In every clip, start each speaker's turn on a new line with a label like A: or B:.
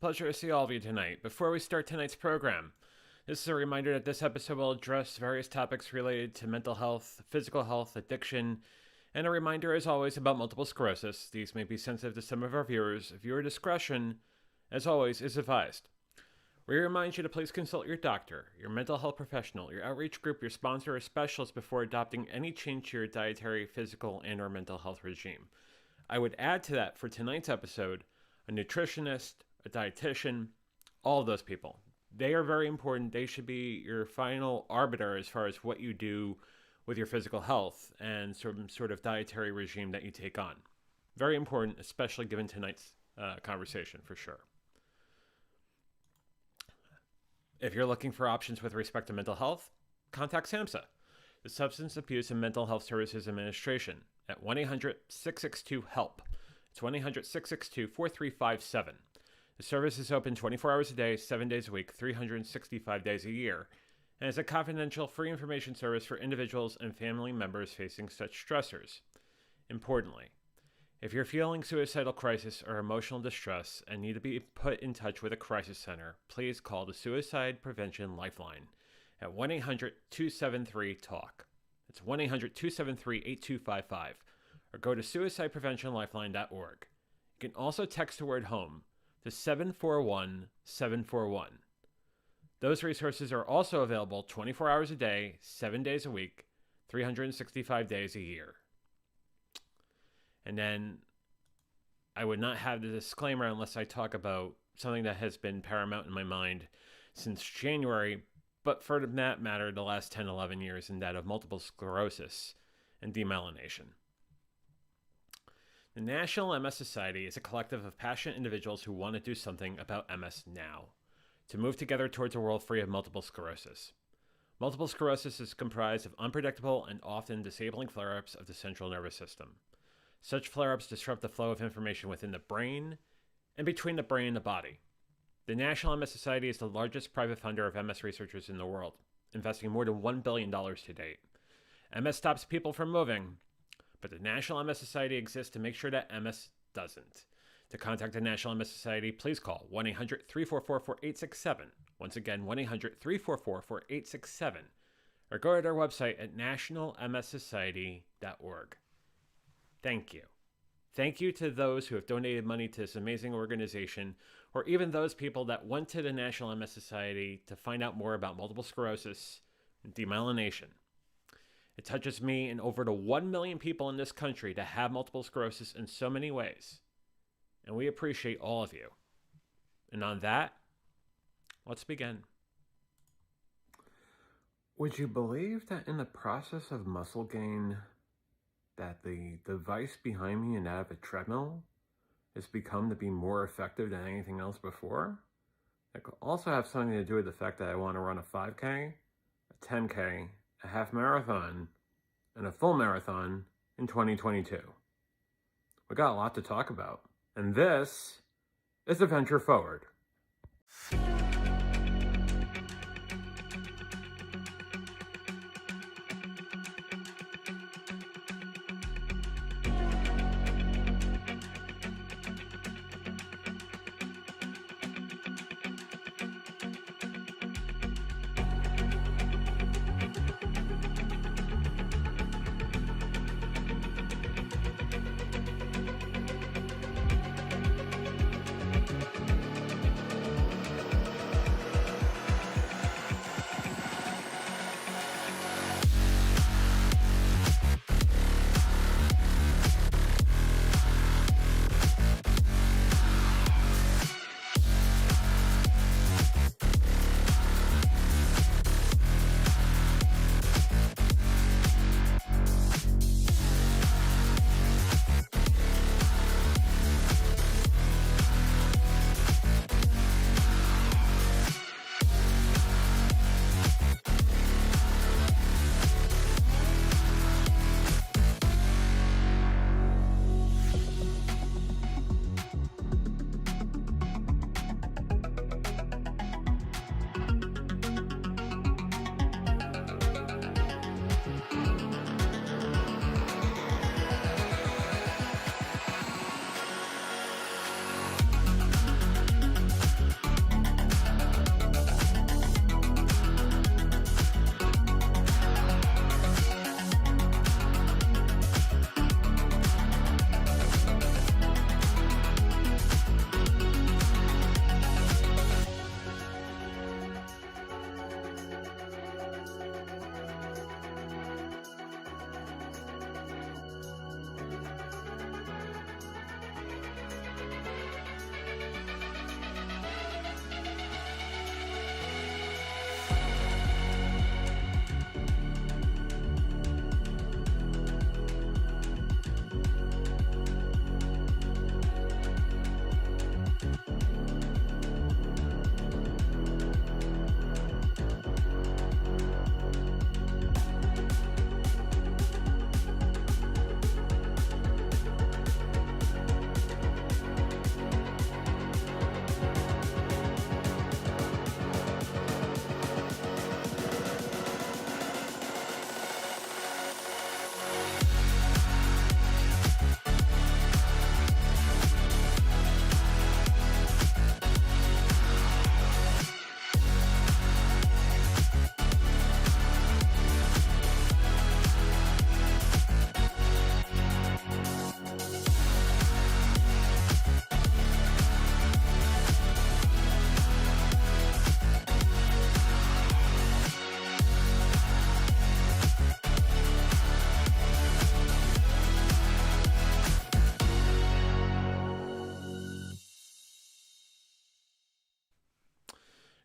A: Pleasure to see all of you tonight. Before we start tonight's program, this is a reminder that this episode will address various topics related to mental health, physical health, addiction, and a reminder, as always, about multiple sclerosis. These may be sensitive to some of our viewers. Viewer discretion, as always, is advised. We remind you to please consult your doctor, your mental health professional, your outreach group, your sponsor, or specialist before adopting any change to your dietary, physical, and or mental health regime. I would add to that for tonight's episode, a nutritionist, a dietitian, all of those people. They are very important. They should be your final arbiter as far as what you do with your physical health and some sort of dietary regime that you take on. Very important, especially given tonight's conversation, for sure. If you're looking for options with respect to mental health, contact SAMHSA, the Substance Abuse and Mental Health Services Administration, at 1-800-662-HELP. It's 1-800-662-4357. The service is open 24 hours a day, 7 days a week, 365 days a year, and is a confidential, free information service for individuals and family members facing such stressors. Importantly, if you're feeling suicidal crisis or emotional distress and need to be put in touch with a crisis center, please call the Suicide Prevention Lifeline at 1-800-273-TALK. It's 1-800-273-8255, or go to suicidepreventionlifeline.org. You can also text the word HOME to 741-741. Those resources are also available 24 hours a day, 7 days a week, 365 days a year. And then I would not have the disclaimer unless I talk about something that has been paramount in my mind since January, but for that matter, the last 10, 11 years, and that of multiple sclerosis and demyelination. The National MS Society is a collective of passionate individuals who want to do something about MS now, to move together towards a world free of multiple sclerosis. Multiple sclerosis is comprised of unpredictable and often disabling flare-ups of the central nervous system. Such flare-ups disrupt the flow of information within the brain and between the brain and the body. The National MS Society is the largest private funder of MS researchers in the world, investing more than $1 billion to date. MS stops people from moving, but the National MS Society exists to make sure that MS doesn't. To contact the National MS Society, please call 1-800-344-4867. Once again, 1-800-344-4867. Or go to their website at nationalmssociety.org. Thank you. Thank you to those who have donated money to this amazing organization, or even those people that went to the National MS Society to find out more about multiple sclerosis and demyelination. It touches me and over to 1 million people in this country to have multiple sclerosis in so many ways. And we appreciate all of you. And on that, let's begin. Would you believe that in the process of muscle gain, that the device behind me and that of a treadmill has become to be more effective than anything else before? It could also have something to do with the fact that I want to run a 5K, a 10K, a half marathon, and a full marathon in 2022. We got a lot to talk about, and this is a venture forward.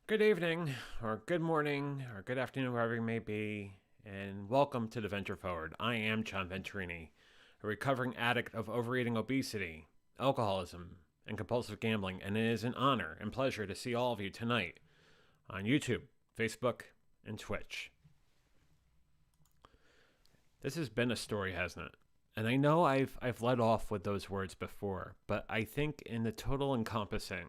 A: Good evening, or good morning, or good afternoon, wherever you may be, and welcome to the Venture Forward. I am John Venturini, a recovering addict of overeating, obesity, alcoholism, and compulsive gambling, and it is an honor and pleasure to see all of you tonight on YouTube, Facebook, and Twitch. This has been a story, hasn't it? And I know I've led off with those words before, but I think in the total encompassing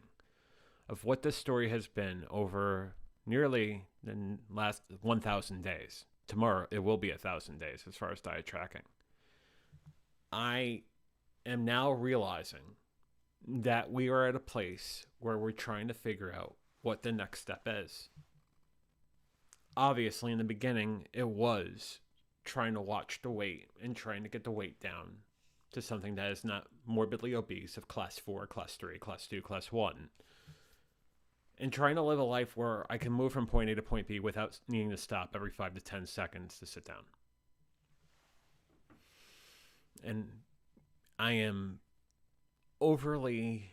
A: of what this story has been over nearly the last 1,000 days. Tomorrow, it will be 1,000 days as far as diet tracking. I am now realizing that we are at a place where we're trying to figure out what the next step is. Obviously, in the beginning, it was trying to watch the weight and trying to get the weight down to something that is not morbidly obese of class 4, class 3, class 2, class 1. And trying to live a life where I can move from point A to point B without needing to stop every 5 to 10 seconds to sit down. And I am overly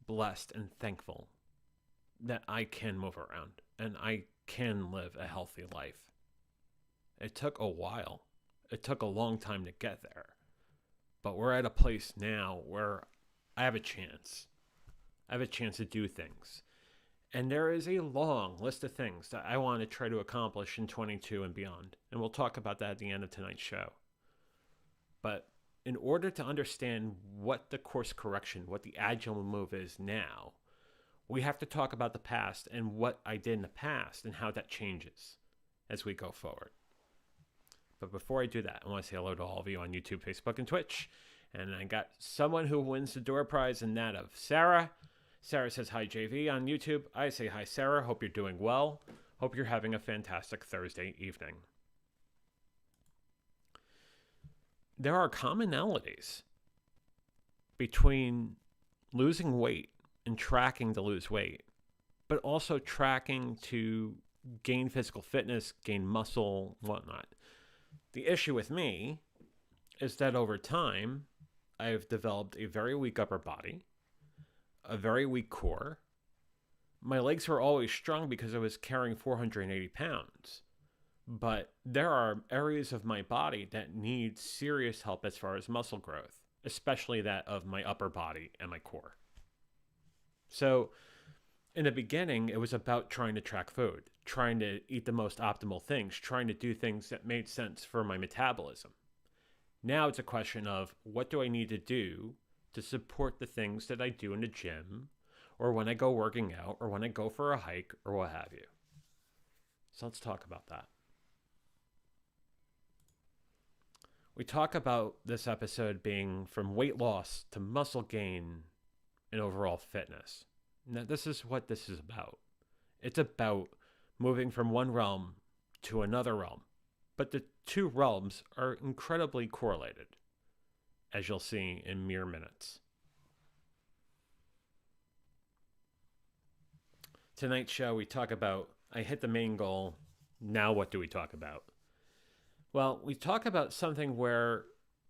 A: blessed and thankful that I can move around and I can live a healthy life. It took a while. It took a long time to get there. But we're at a place now where I have a chance. I have a chance to do things. And there is a long list of things that I want to try to accomplish in 22 and beyond. And we'll talk about that at the end of tonight's show. But in order to understand what the course correction, what the agile move is now, we have to talk about the past and what I did in the past and how that changes as we go forward. But before I do that, I want to say hello to all of you on YouTube, Facebook, and Twitch. And I got someone who wins the door prize, and that of Sarah. Sarah says, hi, JV, on YouTube. I say, hi, Sarah. Hope you're doing well. Hope you're having a fantastic Thursday evening. There are commonalities between losing weight and tracking to lose weight, but also tracking to gain physical fitness, gain muscle, whatnot. The issue with me is that over time, I've developed a very weak upper body, a very weak core. My legs were always strong because I was carrying 480 pounds. But there are areas of my body that need serious help as far as muscle growth, especially that of my upper body and my core. So in the beginning, it was about trying to track food, trying to eat the most optimal things, trying to do things that made sense for my metabolism. Now it's a question of what do I need to do to support the things that I do in the gym or when I go working out or when I go for a hike or what have you. So let's talk about that. We talk about this episode being from weight loss to muscle gain and overall fitness. Now, this is what this is about. It's about moving from one realm to another realm. But the two realms are incredibly correlated, as you'll see in mere minutes. Tonight's show, we talk about, I hit the main goal. Now what do we talk about? Well, we talk about something where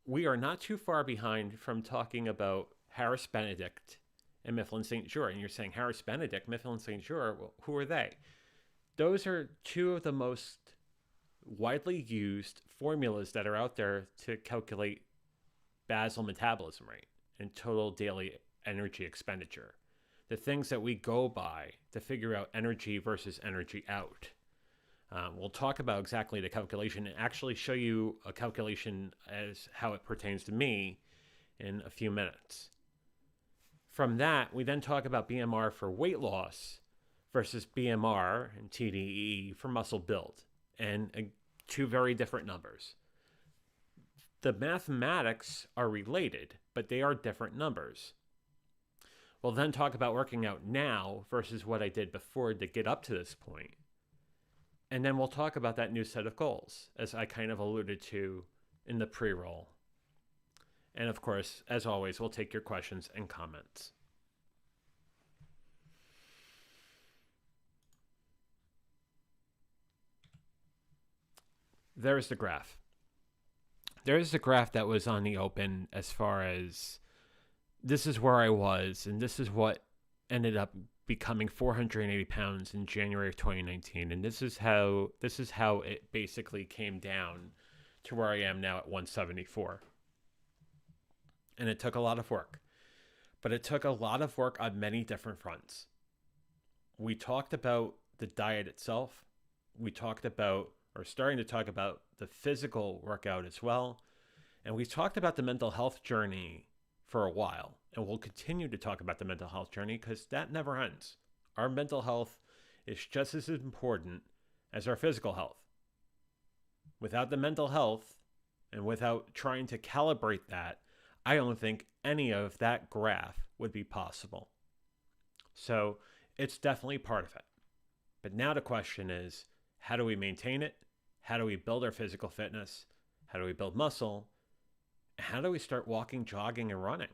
A: we are not too far behind from talking about Harris Benedict and Mifflin St. Jean. And you're saying Harris Benedict, Mifflin St. Jean, well, who are they? Those are two of the most widely used formulas that are out there to calculate basal metabolism rate and total daily energy expenditure. The things that we go by to figure out energy versus energy out. We'll talk about exactly the calculation and actually show you a calculation as how it pertains to me in a few minutes. From that, we then talk about BMR for weight loss versus Bmr and Tdee for muscle build, and two very different numbers. The mathematics are related, but they are different numbers. We'll then talk about working out now versus what I did before to get up to this point. And then we'll talk about that new set of goals, as I kind of alluded to in the pre-roll. And of course, as always, we'll take your questions and comments. There's the graph. There's the graph that was on the open as far as this is where I was, and this is what ended up becoming 480 pounds in January of 2019, and this is how it basically came down to where I am now at 174. And it took a lot of work, but it took a lot of work on many different fronts. We talked about the diet itself. We talked about, or starting to talk about, the physical workout as well. And we talked about the mental health journey for a while. And we'll continue to talk about the mental health journey because that never ends. Our mental health is just as important as our physical health. Without the mental health and without trying to calibrate that, I don't think any of that graph would be possible. So it's definitely part of it. But now the question is, how do we maintain it? How do we build our physical fitness? How do we build muscle? How do we start walking, jogging, and running?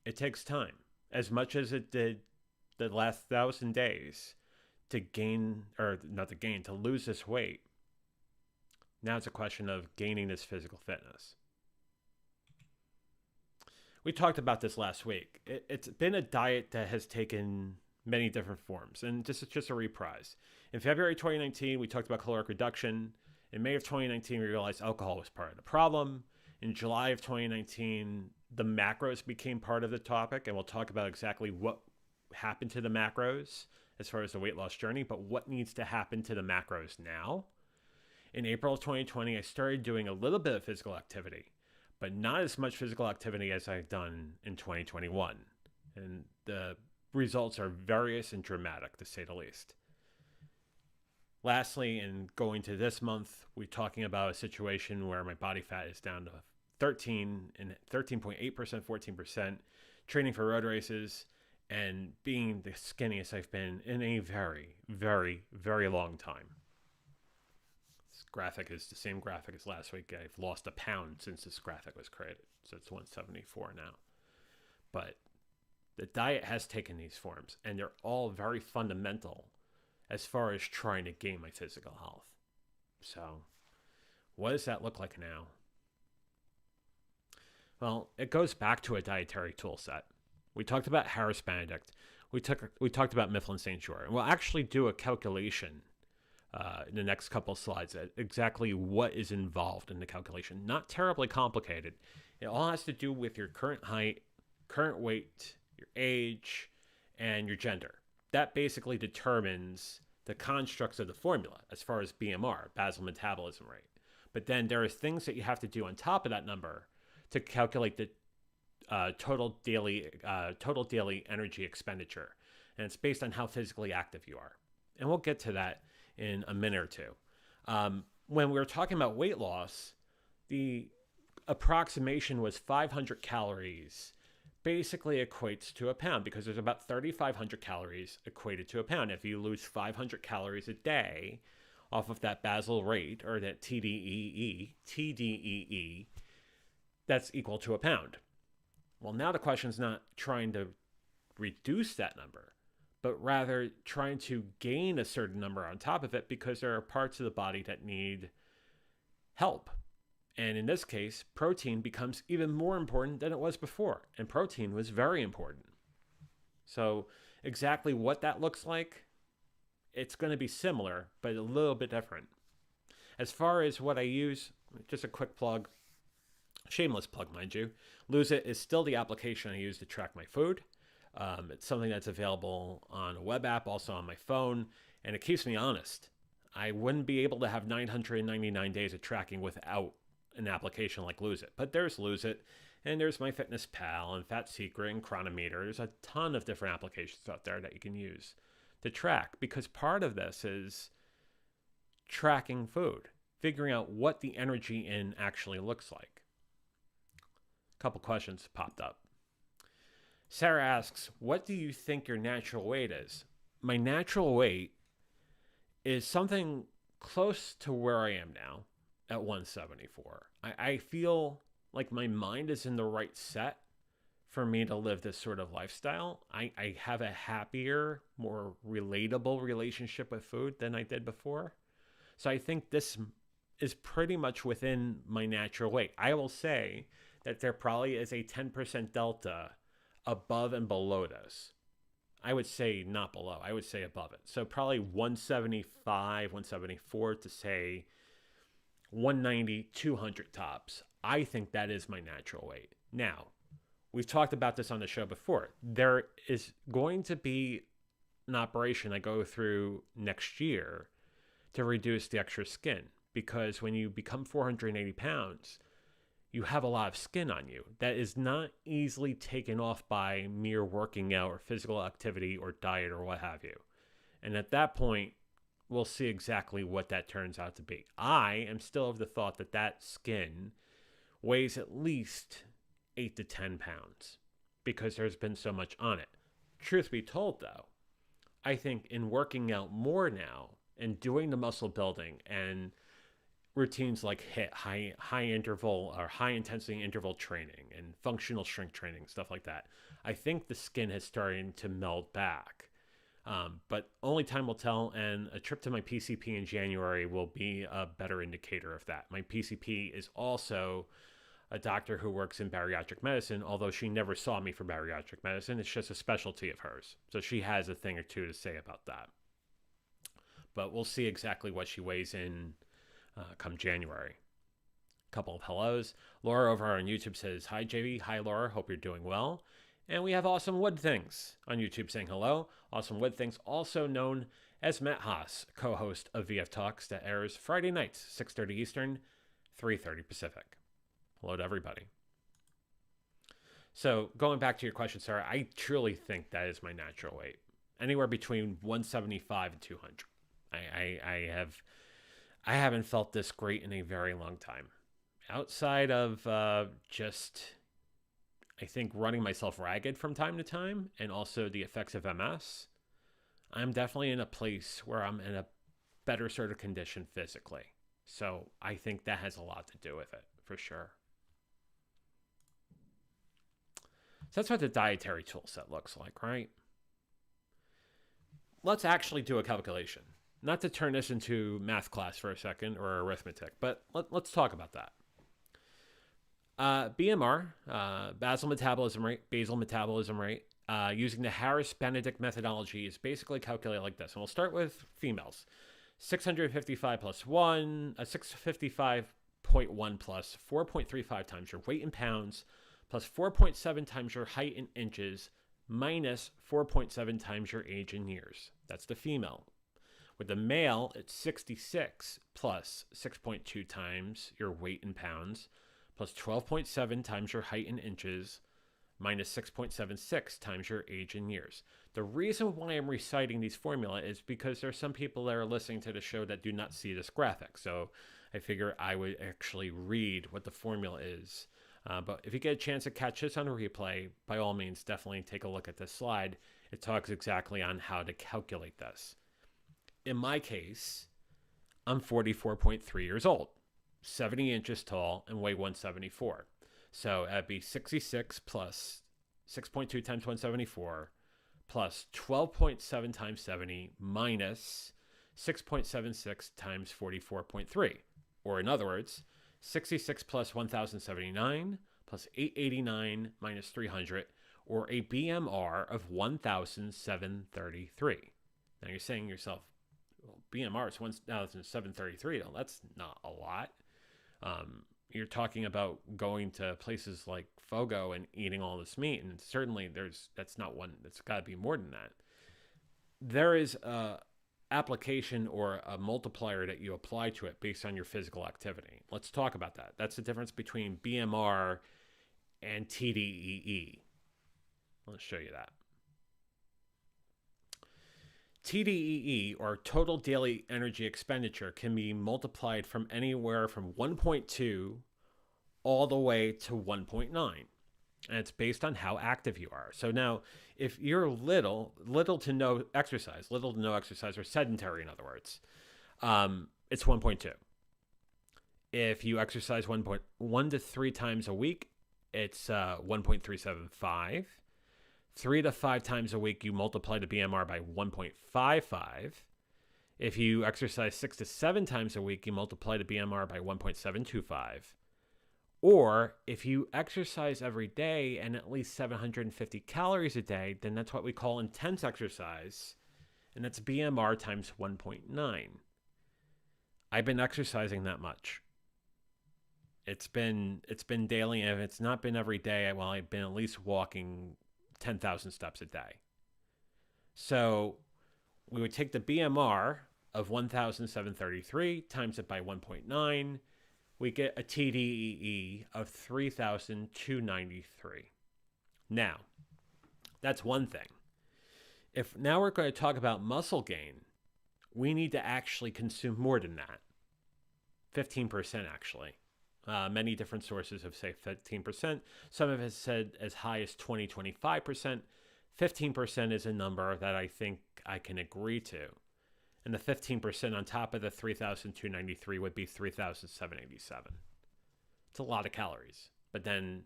A: It takes time, as much as it did the last 1,000 days to to lose this weight. Now it's a question of gaining this physical fitness. We talked about this last week. It's been a diet that has taken many different forms, and this is just a reprise. In February 2019, we talked about caloric reduction. In May of 2019, we realized alcohol was part of the problem. In July of 2019, the macros became part of the topic, and we'll talk about exactly what happened to the macros as far as the weight loss journey, but what needs to happen to the macros now. In April of 2020, I started doing a little bit of physical activity, but not as much physical activity as I've done in 2021. And the results are various and dramatic, to say the least. Lastly, in going to this month, we're talking about a situation where my body fat is down to 13.8%, 14%, training for road races, and being the skinniest I've been in a very, very, very long time. This graphic is the same graphic as last week. I've lost a pound since this graphic was created, so it's 174 now. But the diet has taken these forms, and they're all very fundamental as far as trying to gain my physical health. So what does that look like now? Well, it goes back to a dietary tool set. We talked about Harris Benedict. We talked about Mifflin St. Jean. And we'll actually do a calculation in the next couple of slides at exactly what is involved in the calculation. Not terribly complicated. It all has to do with your current height, current weight, your age, and your gender. That basically determines the constructs of the formula as far as BMR, basal metabolism rate. But then there are things that you have to do on top of that number to calculate the total daily energy expenditure. And it's based on how physically active you are. And we'll get to that in a minute or two. When we were talking about weight loss, the approximation was 500 calories basically equates to a pound, because there's about 3,500 calories equated to a pound. If you lose 500 calories a day off of that basal rate, or that TDEE, that's equal to a pound. Well, now the question is not trying to reduce that number, but rather trying to gain a certain number on top of it, because there are parts of the body that need help. And in this case, protein becomes even more important than it was before. And protein was very important. So exactly what that looks like, it's going to be similar, but a little bit different. As far as what I use, just a quick plug, shameless plug, mind you. Lose It is still the application I use to track my food. It's something that's available on a web app, also on my phone, and it keeps me honest. I wouldn't be able to have 999 days of tracking without an application like Lose It. But there's Lose It, and there's MyFitnessPal and Fat Secret and Chronometer. There's a ton of different applications out there that you can use to track, because part of this is tracking food, figuring out what the energy in actually looks like. A couple questions popped up. Sarah asks, what do you think your natural weight is? My natural weight is something close to where I am now at 174. I feel like my mind is in the right set for me to live this sort of lifestyle. I have a happier, more relatable relationship with food than I did before. So I think this is pretty much within my natural weight. I will say that there probably is a 10% delta above and below this. I would say not below. I would say above it. So probably 175, 174 to say 190, 200 tops. I think that is my natural weight. Now, we've talked about this on the show before. There is going to be an operation I go through next year to reduce the extra skin, because when you become 480 pounds, you have a lot of skin on you that is not easily taken off by mere working out or physical activity or diet or what have you. And at that point, we'll see exactly what that turns out to be. I am still of the thought that that skin weighs at least 8 to 10 pounds because there's been so much on it. Truth be told, though, I think in working out more now and doing the muscle building and routines like HIIT, high interval or high intensity interval training and functional strength training, stuff like that, I think the skin has started to melt back. But only time will tell, and a trip to my PCP in January will be a better indicator of that. My PCP is also a doctor who works in bariatric medicine, although she never saw me for bariatric medicine. It's just a specialty of hers. So she has a thing or two to say about that. But we'll see exactly what she weighs in come January. A couple of hellos. Laura over on YouTube says, "Hi JV, hi Laura, hope you're doing well." And we have Awesome Wood Things on YouTube saying hello. Awesome Wood Things, also known as Matt Haas, co-host of VF Talks, that airs Friday nights, 6:30 Eastern, 3:30 Pacific. Hello to everybody. So going back to your question, Sarah, I truly think that is my natural weight. Anywhere between 175 and 200. I haven't felt this great in a very long time. Outside of I think running myself ragged from time to time, and also the effects of MS, I'm definitely in a place where I'm in a better sort of condition physically. So I think that has a lot to do with it, for sure. So that's what the dietary tool set looks like, right? Let's actually do a calculation. Not to turn this into math class for a second or arithmetic, but let's talk about that. BMR, basal metabolism rate, using the Harris-Benedict methodology is basically calculated like this. And we'll start with females. 655 plus 1, 655.1 plus 4.35 times your weight in pounds, plus 4.7 times your height in inches, minus 4.7 times your age in years. That's the female. With the male, it's 66 plus 6.2 times your weight in pounds, plus 12.7 times your height in inches, minus 6.76 times your age in years. The reason why I'm reciting these formula is because there are some people that are listening to the show that do not see this graphic. So I figure I would actually read what the formula is. But if you get a chance to catch this on a replay, by all means, definitely take a look at this slide. It talks exactly on how to calculate this. In my case, I'm 44.3 years old, 70 inches tall, and weigh 174. So that'd be 66 plus 6.2 times 174 plus 12.7 times 70 minus 6.76 times 44.3. Or in other words, 66 plus 1079 plus 889 minus 300, or a BMR of 1,733. Now you're saying to yourself, well, BMR is 1,733. Well, that's not a lot. You're talking about going to places like Fogo and eating all this meat, and certainly that's not one. That's got to be more than that. There is a application or a multiplier that you apply to it based on your physical activity. Let's talk about that. That's the difference between BMR and TDEE. Let's show you that. TDEE, or total daily energy expenditure, can be multiplied from anywhere from 1.2 all the way to 1.9. And it's based on how active you are. So now, if you're little to no exercise, or sedentary, in other words, it's 1.2. If you exercise 1 to 3 times a week, it's 1.375. 3 to 5 times a week, you multiply the BMR by 1.55. If you exercise 6 to 7 times a week, you multiply the BMR by 1.725. Or if you exercise every day and at least 750 calories a day, then that's what we call intense exercise. And that's BMR times 1.9. I've been exercising that much. It's been daily, and if it's not been every day, well, I've been at least walking 10,000 steps a day. So we would take the BMR of 1,733, times it by 1.9. We get a TDEE of 3,293. Now, that's one thing. If now we're going to talk about muscle gain, we need to actually consume more than that. 15% actually. Many different sources have said 15%. Some have said as high as 25%. 15% is a number that I think I can agree to. And the 15% on top of the 3,293 would be 3,787. It's a lot of calories. But then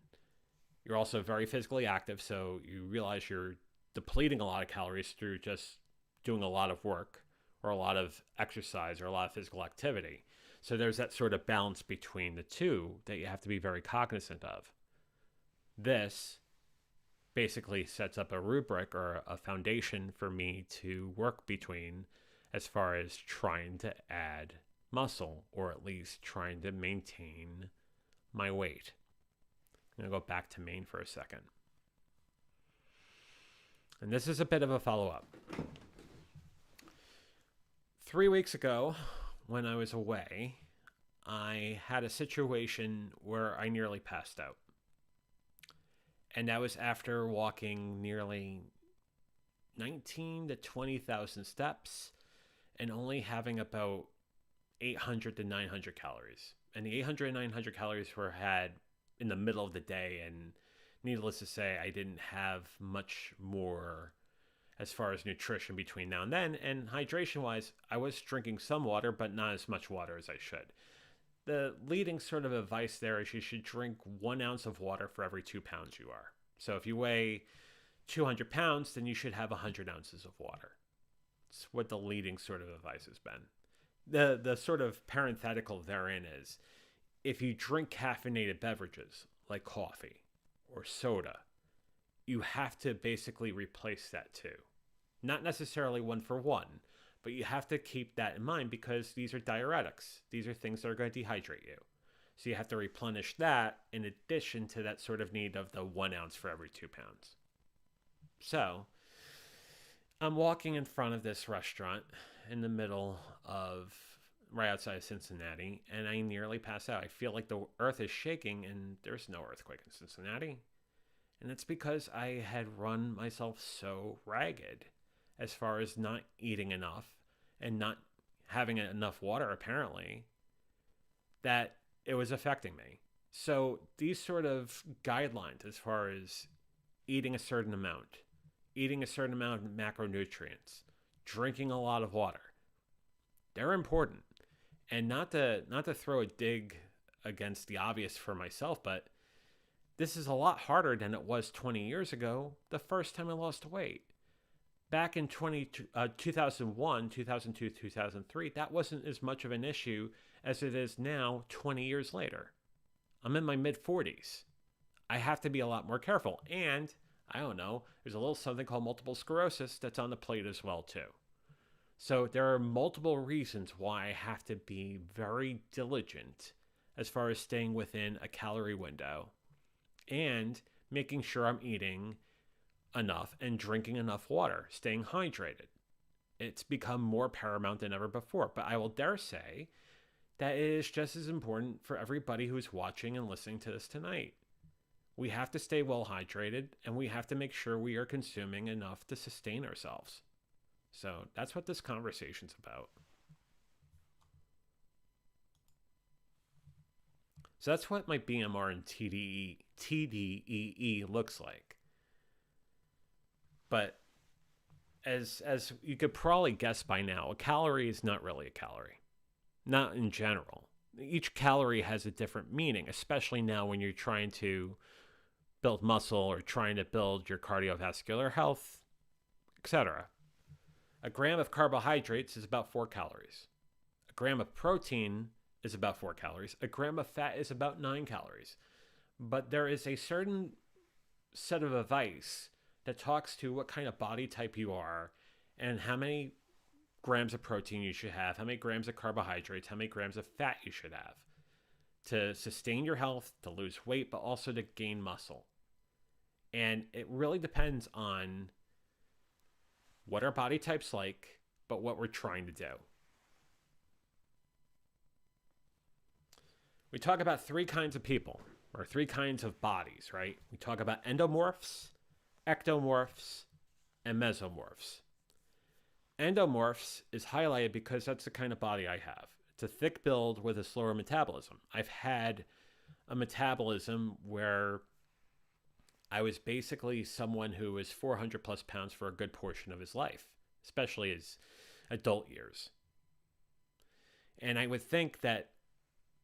A: you're also very physically active, so you realize you're depleting a lot of calories through just doing a lot of work or a lot of exercise or a lot of physical activity. So there's that sort of balance between the two that you have to be very cognizant of. This basically sets up a rubric or a foundation for me to work between as far as trying to add muscle, or at least trying to maintain my weight. I'm going to go back to Maine for a second. And this is a bit of a follow-up. 3 weeks ago, when I was away, I had a situation where I nearly passed out. And that was after walking nearly 19 to 20,000 steps and only having about 800 to 900 calories. And the 800 and 900 calories were had in the middle of the day. And needless to say, I didn't have much more as far as nutrition between now and then. And hydration-wise, I was drinking some water, but not as much water as I should. The leading sort of advice there is you should drink 1 ounce of water for every 2 pounds you are. So if you weigh 200 pounds, then you should have 100 ounces of water. It's what the leading sort of advice has been. The sort of parenthetical therein is, if you drink caffeinated beverages like coffee or soda, you have to basically replace that too. Not necessarily 1 for 1, but you have to keep that in mind because these are diuretics. These are things that are going to dehydrate you. So you have to replenish that in addition to that sort of need of the 1 ounce for every 2 pounds. So I'm walking in front of this restaurant in the middle of, right outside of Cincinnati, and I nearly pass out. I feel like the earth is shaking, and there's no earthquake in Cincinnati. And it's because I had run myself so ragged as far as not eating enough and not having enough water, apparently, that it was affecting me. So these sort of guidelines as far as eating a certain amount of macronutrients, drinking a lot of water, they're important. And not to throw a dig against the obvious for myself, but this is a lot harder than it was 20 years ago, the first time I lost weight. Back in 2001, 2002, 2003, that wasn't as much of an issue as it is now 20 years later. I'm in my mid-40s. I have to be a lot more careful. And, I don't know, there's a little something called multiple sclerosis that's on the plate as well, too. So there are multiple reasons why I have to be very diligent as far as staying within a calorie window and making sure I'm eating enough and drinking enough water, staying hydrated. It's become more paramount than ever before, but I will dare say that it is just as important for everybody who is watching and listening to this tonight. We have to stay well hydrated, and we have to make sure we are consuming enough to sustain ourselves. So that's what this conversation's about. So that's what my Bmr and Tdee looks like. But as you could probably guess by now, a calorie is not really a calorie. Not in general. Each calorie has a different meaning, especially now when you're trying to build muscle or trying to build your cardiovascular health, etc. A gram of carbohydrates is about 4 calories. A gram of protein is about 4 calories. A gram of fat is about 9 calories. But there is a certain set of advice that talks to what kind of body type you are and how many grams of protein you should have, how many grams of carbohydrates, how many grams of fat you should have to sustain your health, to lose weight, but also to gain muscle. And it really depends on what our body type's like, but what we're trying to do. We talk about 3 kinds of people, or 3 kinds of bodies, right? We talk about endomorphs, ectomorphs, and mesomorphs. Endomorphs is highlighted because that's the kind of body I have. It's a thick build with a slower metabolism. I've had a metabolism where I was basically someone who was 400 plus pounds for a good portion of his life, especially his adult years. And I would think that,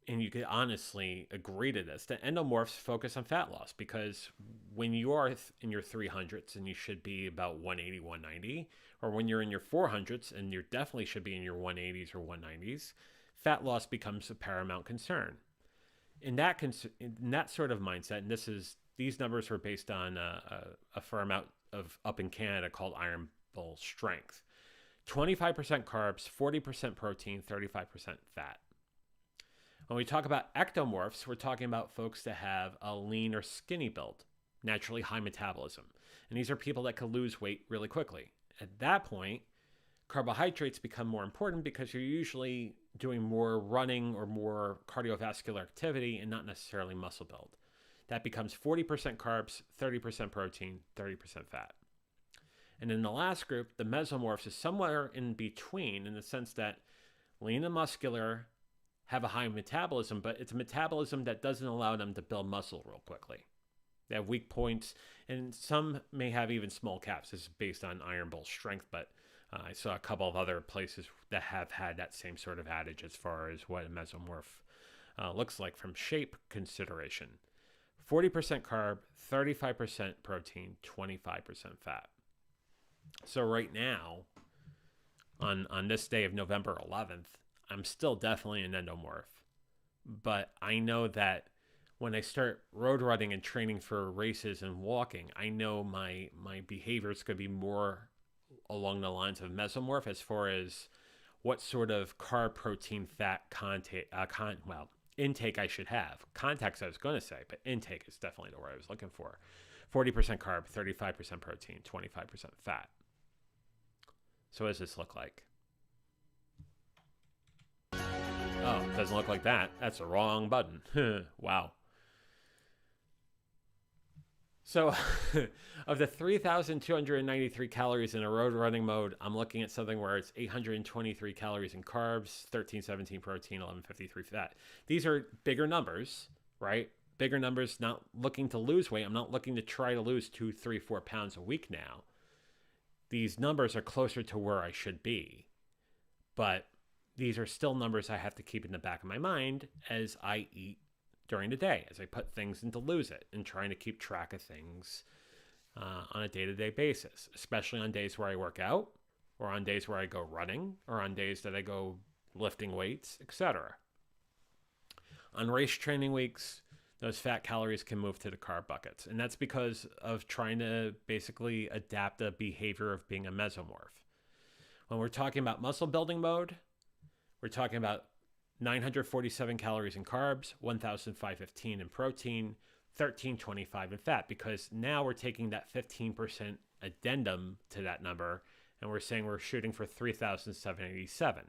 A: and you could honestly agree to this, that endomorphs focus on fat loss, because when you are in your 300s and you should be about 180, 190, or when you're in your 400s and you definitely should be in your 180s or 190s, fat loss becomes a paramount concern. In that sort of mindset, and these numbers were based on a firm up in Canada called Iron Bull Strength. 25% carbs, 40% protein, 35% fat. When we talk about ectomorphs, we're talking about folks that have a lean or skinny build, naturally high metabolism. And these are people that can lose weight really quickly. At that point, carbohydrates become more important because you're usually doing more running or more cardiovascular activity and not necessarily muscle build. That becomes 40% carbs, 30% protein, 30% fat. And in the last group, the mesomorphs is somewhere in between, in the sense that lean and muscular have a high metabolism, but it's a metabolism that doesn't allow them to build muscle real quickly. They have weak points, and some may have even small caps. This is based on Iron Bull Strength, but I saw a couple of other places that have had that same sort of adage as far as what a mesomorph looks like from shape consideration. 40% carb, 35% protein, 25% fat. So right now, on this day of November 11th, I'm still definitely an endomorph. But I know that when I start road running and training for races and walking, I know my behavior is going to be more along the lines of mesomorph as far as what sort of carb, protein, fat intake I should have. Context I was going to say, but intake is definitely the word I was looking for. 40% carb, 35% protein, 25% fat. So what does this look like? Oh, it doesn't look like that. That's the wrong button. Wow. So of the 3,293 calories in a road running mode, I'm looking at something where it's 823 calories in carbs, 1317 protein, 1153 fat. These are bigger numbers, right? Bigger numbers, not looking to lose weight. I'm not looking to try to lose 2, 3, 4 pounds a week now. These numbers are closer to where I should be. But these are still numbers I have to keep in the back of my mind as I eat during the day, as I put things into Lose It and trying to keep track of things on a day-to-day basis, especially on days where I work out or on days where I go running or on days that I go lifting weights, etc. On race training weeks, those fat calories can move to the carb buckets. And that's because of trying to basically adapt the behavior of being a mesomorph. When we're talking about muscle building mode, we're talking about 947 calories in carbs, 1,515 in protein, 1,325 in fat, because now we're taking that 15% addendum to that number and we're saying we're shooting for 3,787.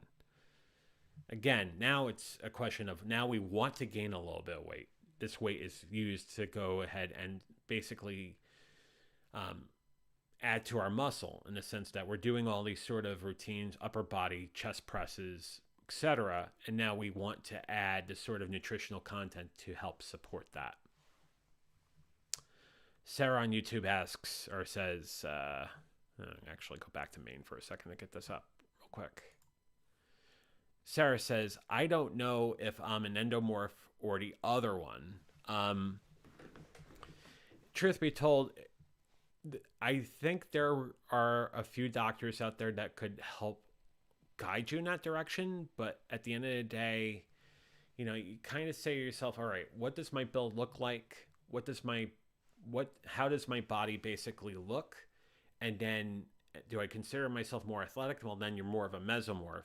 A: Again, now it's a question of now we want to gain a little bit of weight. This weight is used to go ahead and basically add to our muscle in the sense that we're doing all these sort of routines, upper body, chest presses, etc. And now we want to add the sort of nutritional content to help support that. Sarah on YouTube asks or says, actually go back to main for a second to get this up real quick. Sarah says, I don't know if I'm an endomorph or the other one. Truth be told, I think there are a few doctors out there that could help guide you in that direction. But at the end of the day, you kind of say to yourself, all right, what does my build look like? How does my body basically look? And then do I consider myself more athletic? Well, then you're more of a mesomorph.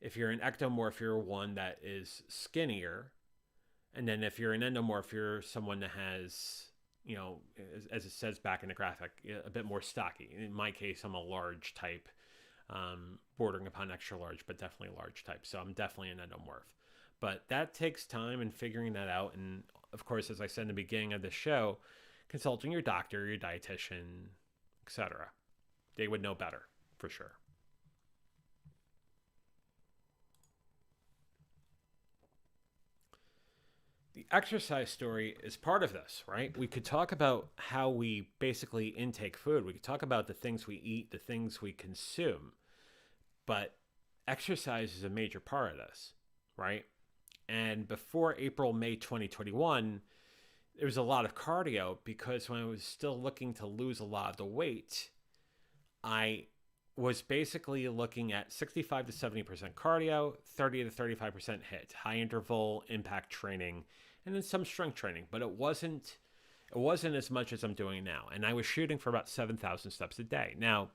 A: If you're an ectomorph, you're one that is skinnier. And then if you're an endomorph, you're someone that has, as it says back in the graphic, a bit more stocky. In my case, I'm a large type, bordering upon extra large, but definitely a large type. So I'm definitely an endomorph. But that takes time and figuring that out. And of course, as I said in the beginning of the show, consulting your doctor, your dietitian, etc. They would know better for sure. The exercise story is part of this, right? We could talk about how we basically intake food. We could talk about the things we eat, the things we consume. But exercise is a major part of this, right? And before April, May 2021, there was a lot of cardio because when I was still looking to lose a lot of the weight, I was basically looking at 65 to 70% cardio, 30 to 35% HIIT, high interval impact training, and then some strength training. But it wasn't as much as I'm doing now. And I was shooting for about 7,000 steps a day. Now,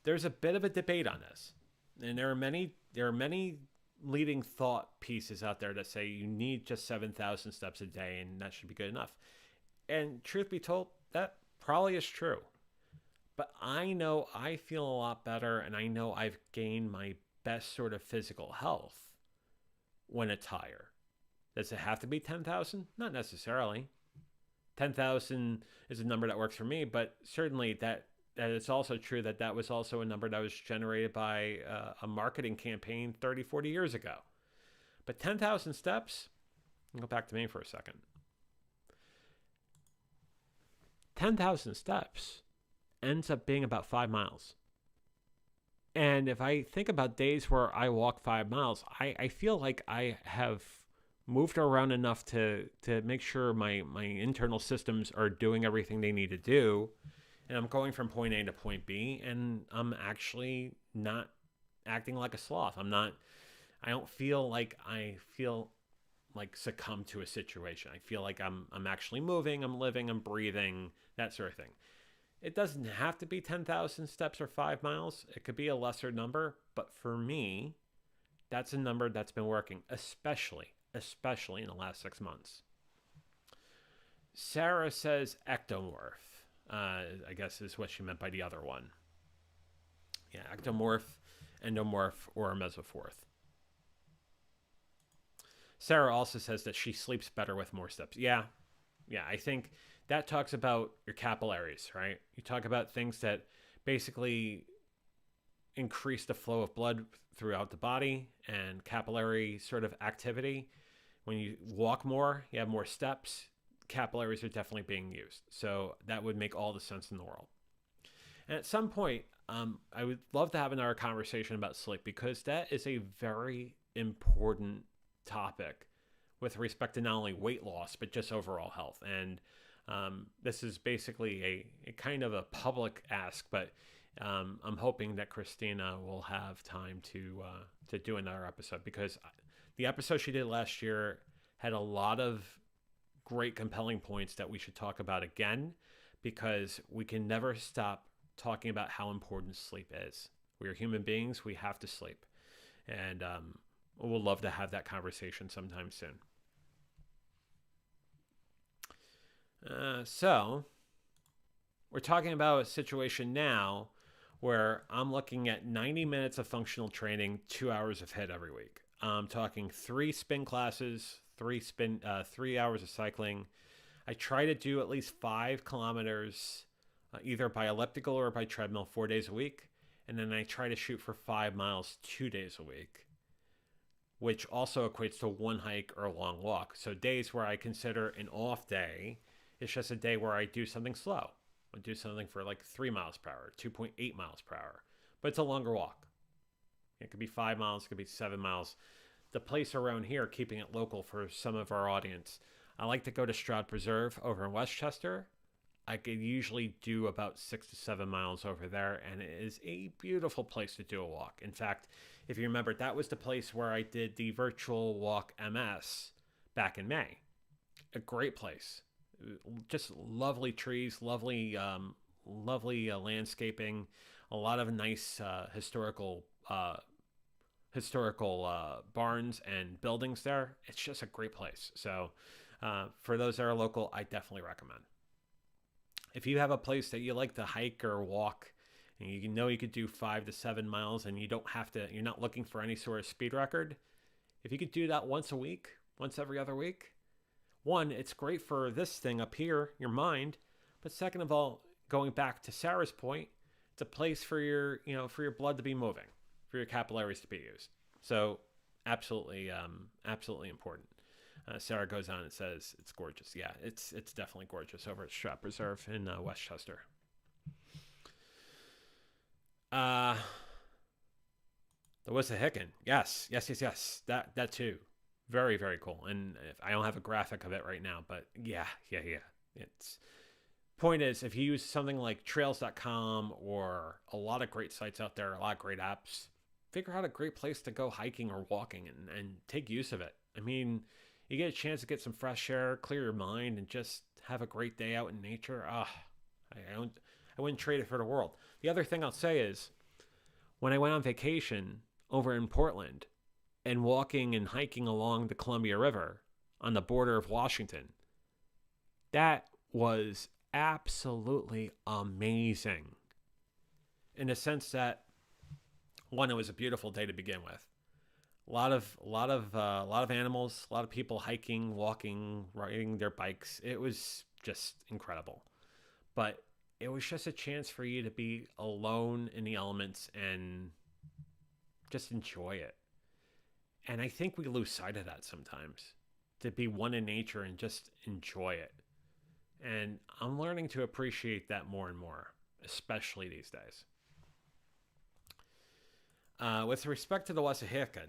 A: there's a bit of a debate on this. And there are many leading thought pieces out there that say you need just 7,000 steps a day and that should be good enough. And truth be told, that probably is true. But I know I feel a lot better and I know I've gained my best sort of physical health when it's higher. Does it have to be 10,000? Not necessarily. 10,000 is a number that works for me, but certainly that it's also true that was also a number that was generated by a marketing campaign 30, 40 years ago. But 10,000 steps, go back to me for a second. 10,000 steps ends up being about 5 miles. And if I think about days where I walk 5 miles, I feel like I have moved around enough to make sure my internal systems are doing everything they need to do. And I'm going from point A to point B, and I'm actually not acting like a sloth. I don't feel like succumb to a situation. I feel like I'm actually moving, I'm living, I'm breathing, that sort of thing. It doesn't have to be 10,000 steps or 5 miles. It could be a lesser number, but for me, that's a number that's been working, especially in the last 6 months. Sarah says ectomorph. I guess is what she meant by the other one. Yeah, ectomorph, endomorph, or mesomorph. Sarah also says that she sleeps better with more steps. Yeah, I think that talks about your capillaries, right? You talk about things that basically increase the flow of blood throughout the body and capillary sort of activity. When you walk more, you have more steps, capillaries are definitely being used. So that would make all the sense in the world. And at some point, I would love to have another conversation about sleep because that is a very important topic with respect to not only weight loss, but just overall health. And this is basically a kind of a public ask, but I'm hoping that Christina will have time to do another episode because the episode she did last year had a lot of great compelling points that we should talk about again because we can never stop talking about how important sleep is. We are human beings. We have to sleep. And we'll love to have that conversation sometime soon. So we're talking about a situation now where I'm looking at 90 minutes of functional training, 2 hours of HIIT every week. I'm talking 3 spin classes, 3 hours of cycling. I try to do at least 5 kilometers, either by elliptical or by treadmill 4 days a week. And then I try to shoot for 5 miles 2 days a week, which also equates to 1 hike or a long walk. So days where I consider an off day, it's just a day where I do something slow. I do something for like 3 miles per hour, 2.8 miles per hour. But it's a longer walk. It could be 5 miles, it could be 7 miles. The place around here, keeping it local for some of our audience, I like to go to Stroud Preserve over in Westchester. I could usually do about 6 to 7 miles over there, and it is a beautiful place to do a walk. In fact, if you remember, that was the place where I did the virtual walk MS back in May. A great place, just lovely trees, lovely landscaping, a lot of nice historical barns and buildings there. It's just a great place. So, for those that are local, I definitely recommend. If you have a place that you like to hike or walk, and you know you could do 5 to 7 miles, and you don't have to, you're not looking for any sort of speed record. If you could do that once a week, once every other week, one, it's great for this thing up here, your mind. But second of all, going back to Sarah's point, it's a place for your blood to be moving, for your capillaries to be used. So, absolutely important. Sarah goes on and says it's gorgeous. Yeah, it's definitely gorgeous over at Strat Reserve in Westchester. The Wissahickon. Yes. That too. Very, very cool. And if, I don't have a graphic of it right now, but yeah. It's point is, if you use something like trails.com or a lot of great sites out there, a lot of great apps, figure out a great place to go hiking or walking and take use of it. I mean, you get a chance to get some fresh air, clear your mind, and just have a great day out in nature. I wouldn't trade it for the world. The other thing I'll say is, when I went on vacation over in Portland and walking and hiking along the Columbia River on the border of Washington, that was absolutely amazing. In the sense that, one, it was a beautiful day to begin with. A lot of animals, a lot of people hiking, walking, riding their bikes. It was just incredible. But it was just a chance for you to be alone in the elements and just enjoy it. And I think we lose sight of that sometimes, to be one in nature and just enjoy it. And I'm learning to appreciate that more and more, especially these days. With respect to the Wissahickon,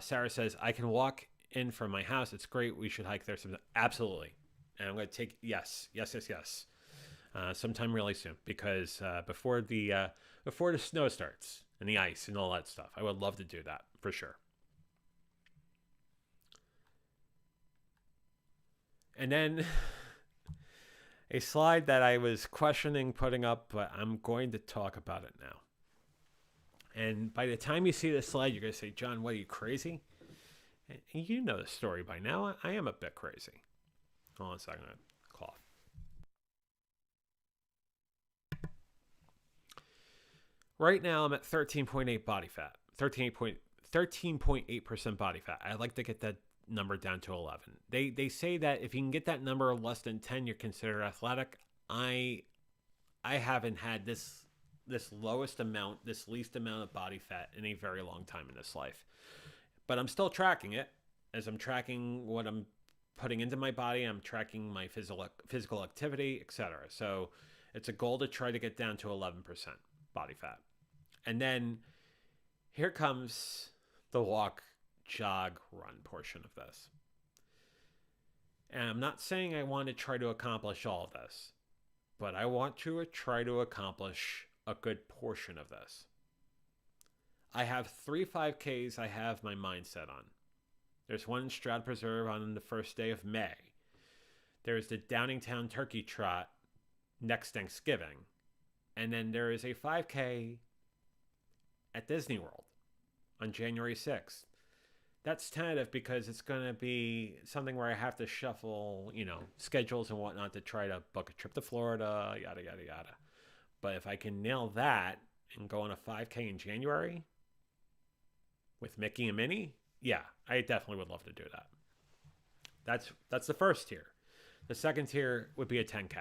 A: Sarah says, I can walk in from my house. It's great. We should hike there sometime. Absolutely. And I'm going to take, yes. Sometime really soon, because before the snow starts and the ice and all that stuff, I would love to do that for sure. And then a slide that I was questioning putting up, but I'm going to talk about it now. And by the time you see this slide, you're going to say, John, what, are you crazy? And you know the story by now. I am a bit crazy. Hold on a second. I'm going to cough. Right now, I'm at 13.8 body fat. 13.8% body fat. I'd like to get that number down to 11. They say that if you can get that number less than 10, you're considered athletic. I haven't had this least amount of body fat in a very long time in this life. But I'm still tracking it, as I'm tracking what I'm putting into my body. I'm tracking my physical activity, etc. So it's a goal to try to get down to 11% body fat. And then here comes the walk, jog, run portion of this. And I'm not saying I want to try to accomplish all of this, but I want to try to accomplish a good portion of this. I have 3 5Ks I have my mindset on. There's one in Stroud Preserve on the first day of May. There's the Downingtown Turkey Trot next Thanksgiving. And then there is a 5K at Disney World on January 6th. That's tentative because it's going to be something where I have to shuffle, schedules and whatnot to try to book a trip to Florida, yada, yada, yada. But if I can nail that and go on a 5K in January with Mickey and Minnie, yeah, I definitely would love to do that. That's the first tier. The second tier would be a 10K.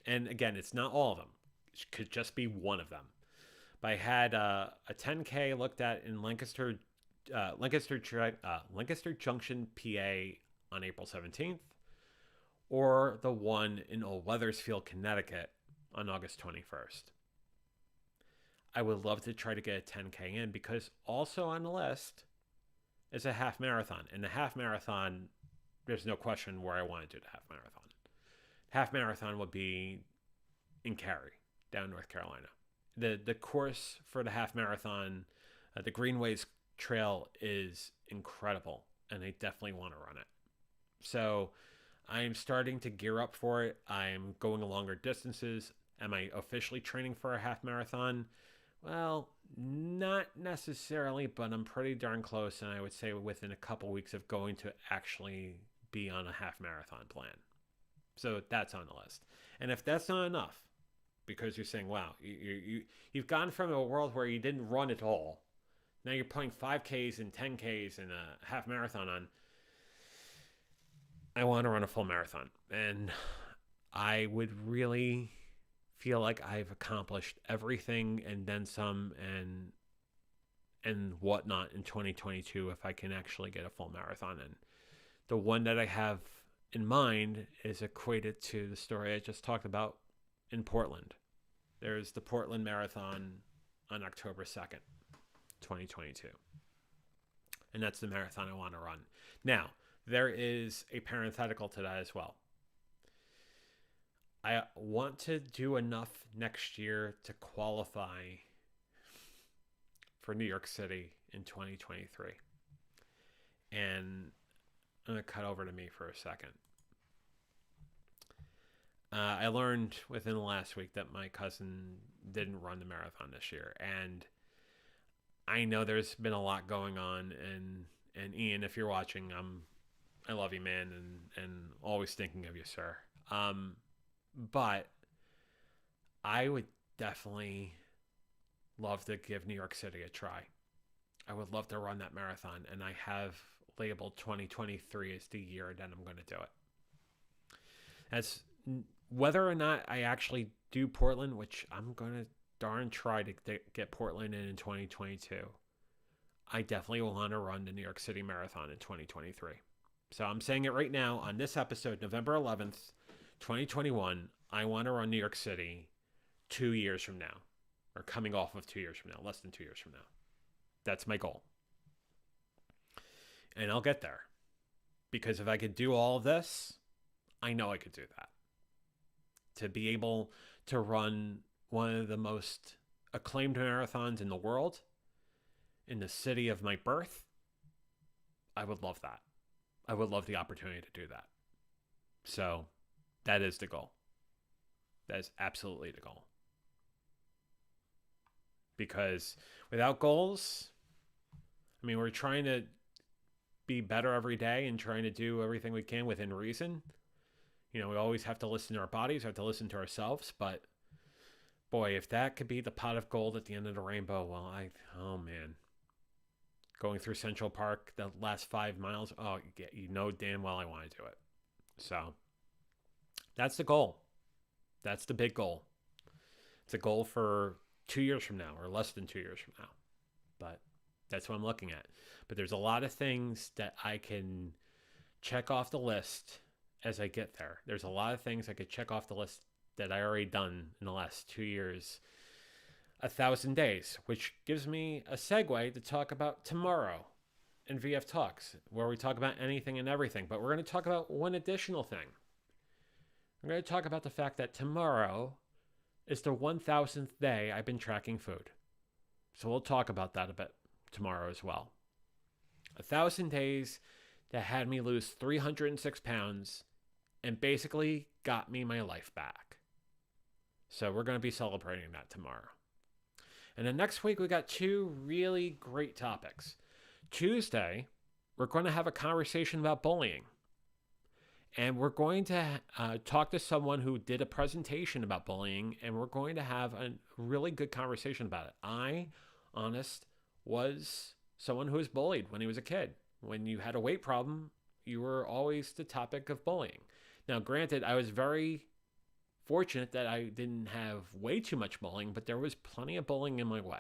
A: And again, it's not all of them. It could just be one of them. But I had a 10K looked at in Lancaster Junction, PA on April 17th, or the one in Old Weathersfield, Connecticut on August 21st. I would love to try to get a 10K in, because also on the list is a half marathon. And the half marathon, there's no question where I want to do the half marathon. half marathon will be in Cary, down North Carolina. The course for the half marathon, the Greenways Trail, is incredible, and I definitely want to run it. So I'm starting to gear up for it. I'm going longer distances. Am I officially training for a half marathon? Well, not necessarily, but I'm pretty darn close, and I would say within a couple weeks of going to actually be on a half marathon plan. So that's on the list. And if that's not enough, because you're saying, wow, you've gone from a world where you didn't run at all, now you're putting 5Ks and 10Ks and a half marathon on. I want to run a full marathon. And I would really feel like I've accomplished everything and then some and whatnot in 2022 if I can actually get a full marathon in. The one that I have in mind is equated to the story I just talked about in Portland. There's the Portland Marathon on October 2nd, 2022. And that's the marathon I want to run. Now, there is a parenthetical to that as well. I want to do enough next year to qualify for New York City in 2023. And I'm going to cut over to me for a second. I learned within the last week that my cousin didn't run the marathon this year. And I know there's been a lot going on. And Ian, if you're watching, I love you, man, and always thinking of you, sir. But I would definitely love to give New York City a try. I would love to run that marathon, and I have labeled 2023 as the year that I'm going to do it. As whether or not I actually do Portland, which I'm going to darn try to get Portland in 2022, I definitely will want to run the New York City Marathon in 2023. So I'm saying it right now on this episode, November 11th, 2021, I want to run New York City 2 years from now, or coming off of 2 years from now, less than 2 years from now. That's my goal. And I'll get there. Because if I could do all of this, I know I could do that. To be able to run one of the most acclaimed marathons in the world, in the city of my birth, I would love that. I would love the opportunity to do that. So that is the goal. That is absolutely the goal. Because without goals, I mean, we're trying to be better every day and trying to do everything we can within reason. You know, we always have to listen to our bodies, have to listen to ourselves. But boy, if that could be the pot of gold at the end of the rainbow, well, oh man. Going through Central Park, the last 5 miles, you know damn well I want to do it. So that's the goal. That's the big goal. It's a goal for 2 years from now or less than 2 years from now. But that's what I'm looking at. But there's a lot of things that I can check off the list as I get there. There's a lot of things I could check off the list that I already done in the last 2 years. 1,000 days, which gives me a segue to talk about tomorrow in VF Talks, where we talk about anything and everything. But we're going to talk about one additional thing. We're going to talk about the fact that tomorrow is the 1,000th day I've been tracking food. So we'll talk about that a bit tomorrow as well. 1,000 days that had me lose 306 pounds and basically got me my life back. So we're going to be celebrating that tomorrow. And then next week, we got 2 really great topics. Tuesday, we're going to have a conversation about bullying. And we're going to talk to someone who did a presentation about bullying, and we're going to have a really good conversation about it. I, was someone who was bullied when he was a kid. When you had a weight problem, you were always the topic of bullying. Now, granted, I was very fortunate that I didn't have way too much bullying, but there was plenty of bullying in my way.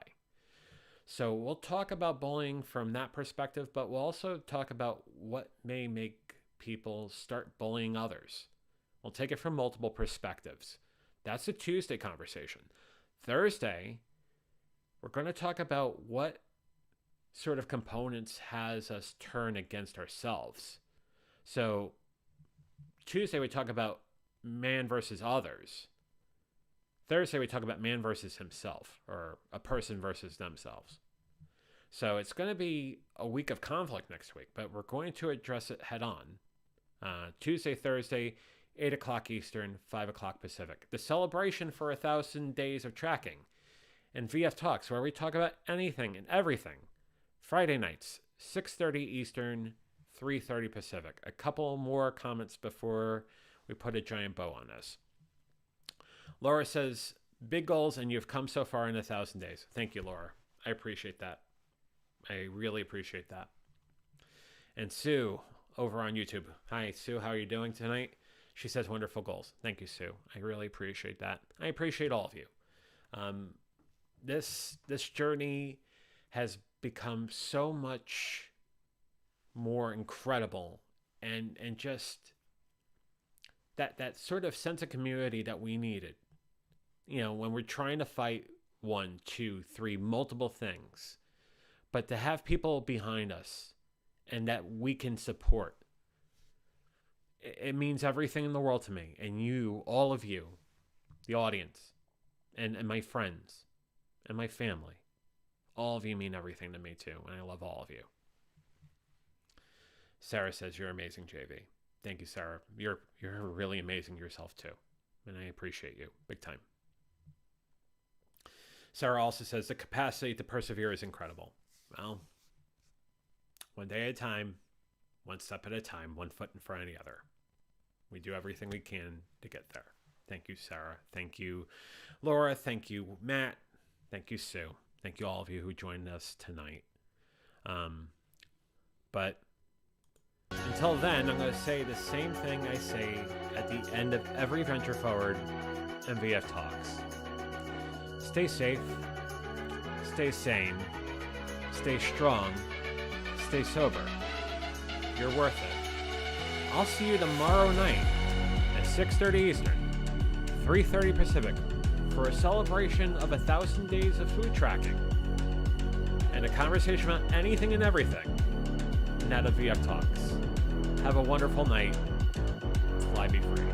A: So we'll talk about bullying from that perspective, but we'll also talk about what may make people start bullying others. We'll take it from multiple perspectives. That's a Tuesday conversation. Thursday, we're going to talk about what sort of components has us turn against ourselves. So Tuesday, we talk about man versus others. Thursday, we talk about man versus himself, or a person versus themselves. So it's going to be a week of conflict next week, but we're going to address it head on. Tuesday, Thursday, 8 o'clock Eastern, 5 o'clock Pacific. The celebration for 1,000 days of tracking. And VF Talks, where we talk about anything and everything. Friday nights, 6:30 Eastern, 3:30 Pacific. A couple more comments before we put a giant bow on this. Laura says, big goals and you've come so far in 1,000 days. Thank you, Laura. I appreciate that. I really appreciate that. And Sue over on YouTube. Hi, Sue. How are you doing tonight? She says wonderful goals. Thank you, Sue. I really appreciate that. I appreciate all of you. This journey has become so much more incredible and just that sort of sense of community that we needed. You know, when we're trying to fight 1, 2, 3, multiple things, but to have people behind us and that we can support, it means everything in the world to me. And you, all of you, the audience, and my friends, and my family, all of you mean everything to me too, and I love all of you. Sarah says, you're amazing, JV. Thank you, Sarah. You're really amazing yourself too, and I appreciate you big time. Sarah also says, the capacity to persevere is incredible. Well, one day at a time, one step at a time, one foot in front of the other. We do everything we can to get there. Thank you, Sarah. Thank you, Laura. Thank you, Matt. Thank you, Sue. Thank you, all of you who joined us tonight. But until then, I'm going to say the same thing I say at the end of every Venture Forward and VF Talks. Stay safe, stay sane, stay strong, stay sober. You're worth it. I'll see you tomorrow night at 6:30 Eastern, 3:30 Pacific for a celebration of 1,000 days of food tracking and a conversation about anything and everything. And that of VF Talks. Have a wonderful night. Fly be free.